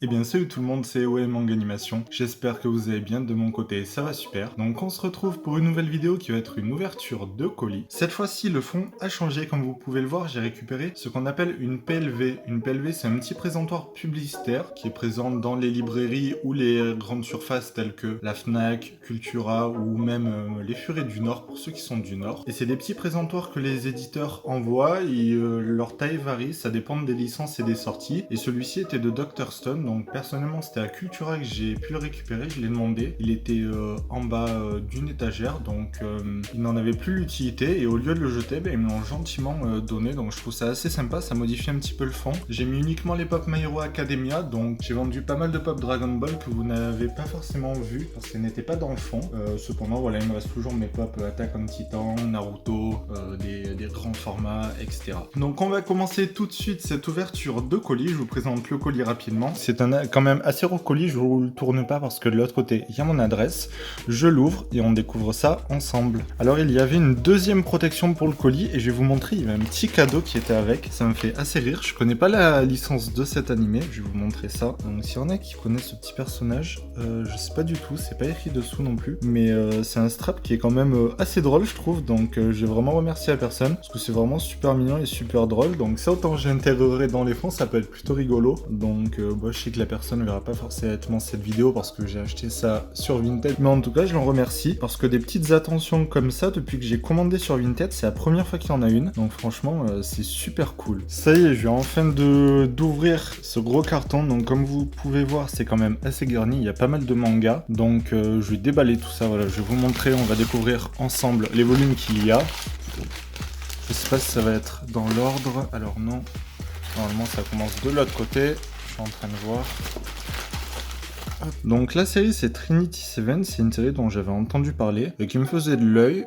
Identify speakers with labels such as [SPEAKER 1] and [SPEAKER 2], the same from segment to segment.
[SPEAKER 1] Eh bien salut tout le monde, c'est OM Manga Animation. J'espère que vous allez bien, de mon côté ça va super. Donc on se retrouve pour une nouvelle vidéo qui va être une ouverture de colis. Cette fois-ci le fond a changé, comme vous pouvez le voir, j'ai récupéré ce qu'on appelle une PLV. Une PLV, c'est un petit présentoir publicitaire qui est présent dans les librairies ou les grandes surfaces telles que la Fnac, Cultura ou même les Furets du Nord pour ceux qui sont du Nord. Et c'est des petits présentoirs que les éditeurs envoient et leur taille varie, ça dépend des licences et des sorties. Et celui-ci était de Dr. Stone. Donc personnellement c'était à Cultura que j'ai pu le récupérer, je l'ai demandé. Il était en bas d'une étagère, donc il n'en avait plus l'utilité et au lieu de le jeter, ils me l'ont gentiment donné, donc je trouve ça assez sympa, ça modifie un petit peu le fond. J'ai mis uniquement les pop My Hero Academia, donc j'ai vendu pas mal de pop Dragon Ball que vous n'avez pas forcément vu parce qu'elles n'étaient pas dans le fond. Cependant voilà, il me reste toujours mes pop Attack on Titan, Naruto, des grands formats, etc. Donc on va commencer tout de suite cette ouverture de colis, je vous présente le colis rapidement. C'est quand même assez gros colis, je vous le tourne pas parce que de l'autre côté il y a mon adresse. Je l'ouvre et on découvre ça ensemble. Alors il y avait une deuxième protection pour le colis et je vais vous montrer, il y avait un petit cadeau qui était avec. Ça me fait assez rire, je connais pas la licence de cet animé, je vais vous montrer ça. Donc s'il y en a qui connaissent ce petit personnage, je sais pas du tout, c'est pas écrit dessous non plus, mais c'est un strap qui est quand même assez drôle je trouve, donc je vais vraiment remercier la personne parce que c'est vraiment super mignon et super drôle. Donc ça, autant j'intégrerai dans les fonds, ça peut être plutôt rigolo. Donc je sais que la personne ne verra pas forcément cette vidéo parce que j'ai acheté ça sur Vinted, mais en tout cas je l'en remercie parce que des petites attentions comme ça depuis que j'ai commandé sur Vinted, c'est la première fois qu'il y en a une, donc franchement c'est super cool. Ça y est, je viens enfin d'ouvrir ce gros carton. Donc comme vous pouvez voir, c'est quand même assez garni, il y a pas mal de mangas, donc je vais déballer tout ça. Voilà, je vais vous montrer, on va découvrir ensemble les volumes qu'il y a. Je sais pas si ça va être dans l'ordre, alors non, normalement ça commence de l'autre côté, je suis en train de voir. Donc la série c'est Trinity Seven, c'est une série dont j'avais entendu parler et qui me faisait de l'œil.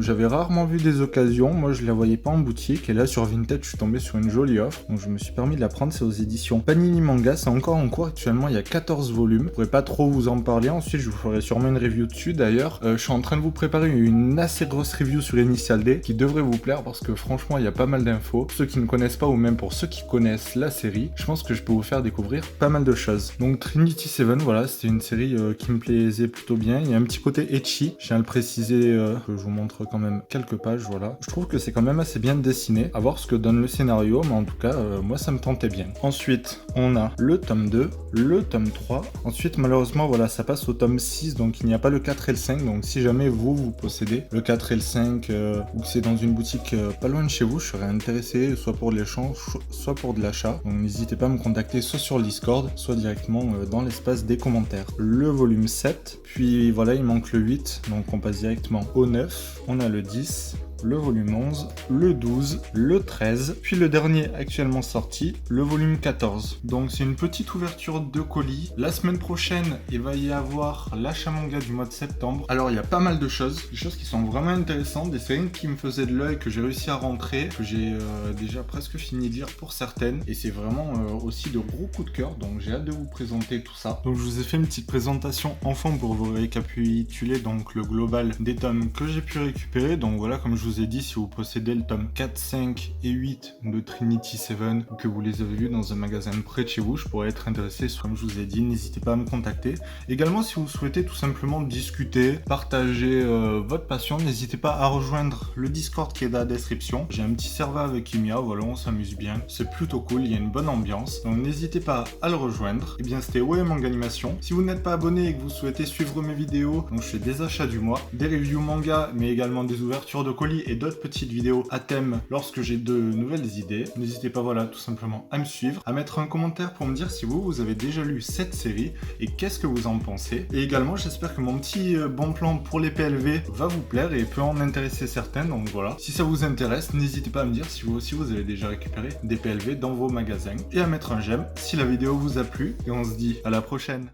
[SPEAKER 1] J'avais rarement vu des occasions, moi je la voyais pas en boutique et là sur Vinted je suis tombé sur une jolie offre, donc je me suis permis de la prendre. C'est aux éditions Panini Manga, c'est encore en cours actuellement, il y a 14 volumes. Je pourrais pas trop vous en parler, ensuite je vous ferai sûrement une review dessus. D'ailleurs je suis en train de vous préparer une assez grosse review sur Initial D qui devrait vous plaire parce que franchement il y a pas mal d'infos. Pour ceux qui ne connaissent pas ou même pour ceux qui connaissent la série, je pense que je peux vous faire découvrir pas mal de choses. Donc Trinity Seven, voilà, c'était une série qui me plaisait plutôt bien. Il y a un petit côté ecchi, je tiens à le préciser, que je vous montre quand même quelques pages, voilà. Je trouve que c'est quand même assez bien dessiné, à voir ce que donne le scénario, mais en tout cas, moi ça me tentait bien. Ensuite, on a le tome 2, le tome 3. Ensuite, malheureusement, voilà, ça passe au tome 6, donc il n'y a pas le 4 et le 5. Donc si jamais vous possédez le 4 et le 5, ou que c'est dans une boutique pas loin de chez vous, je serais intéressé soit pour l'échange, soit pour de l'achat. Donc n'hésitez pas à me contacter soit sur le Discord, soit directement dans l'espace des commentaires. Le volume 7, puis voilà, il manque le 8, donc on passe directement au 9, on a le 10, le volume 11, le 12, le 13, puis le dernier actuellement sorti, le volume 14. Donc c'est une petite ouverture de colis. La semaine prochaine, il va y avoir l'achat manga du mois de septembre. Alors il y a pas mal de choses, des choses qui sont vraiment intéressantes, des séries qui me faisaient de l'œil, que j'ai réussi à rentrer, que j'ai déjà presque fini de lire pour certaines, et c'est vraiment aussi de gros coups de cœur, donc j'ai hâte de vous présenter tout ça. Donc je vous ai fait une petite présentation enfant pour vous récapituler donc le global des tomes que j'ai pu récupérer. Donc voilà, comme je vous ai dit, si vous possédez le tome 4, 5 et 8 de Trinity Seven, ou que vous les avez vus dans un magasin près de chez vous, je pourrais être intéressé. Comme je vous ai dit, n'hésitez pas à me contacter. Également, si vous souhaitez tout simplement discuter, partager votre passion, n'hésitez pas à rejoindre le Discord qui est dans la description. J'ai un petit serveur avec Kimia, voilà, on s'amuse bien, c'est plutôt cool, il y a une bonne ambiance, donc n'hésitez pas à le rejoindre. Et bien c'était OM Manga Animation. Si vous n'êtes pas abonné et que vous souhaitez suivre mes vidéos, donc je fais des achats du mois, des reviews manga, mais également des ouvertures de colis et d'autres petites vidéos à thème lorsque j'ai de nouvelles idées. N'hésitez pas, voilà, tout simplement à me suivre, à mettre un commentaire pour me dire si vous avez déjà lu cette série et qu'est-ce que vous en pensez. Et également, j'espère que mon petit bon plan pour les PLV va vous plaire et peut en intéresser certains. Donc voilà, si ça vous intéresse, n'hésitez pas à me dire si vous aussi vous avez déjà récupéré des PLV dans vos magasins et à mettre un j'aime si la vidéo vous a plu. Et on se dit à la prochaine.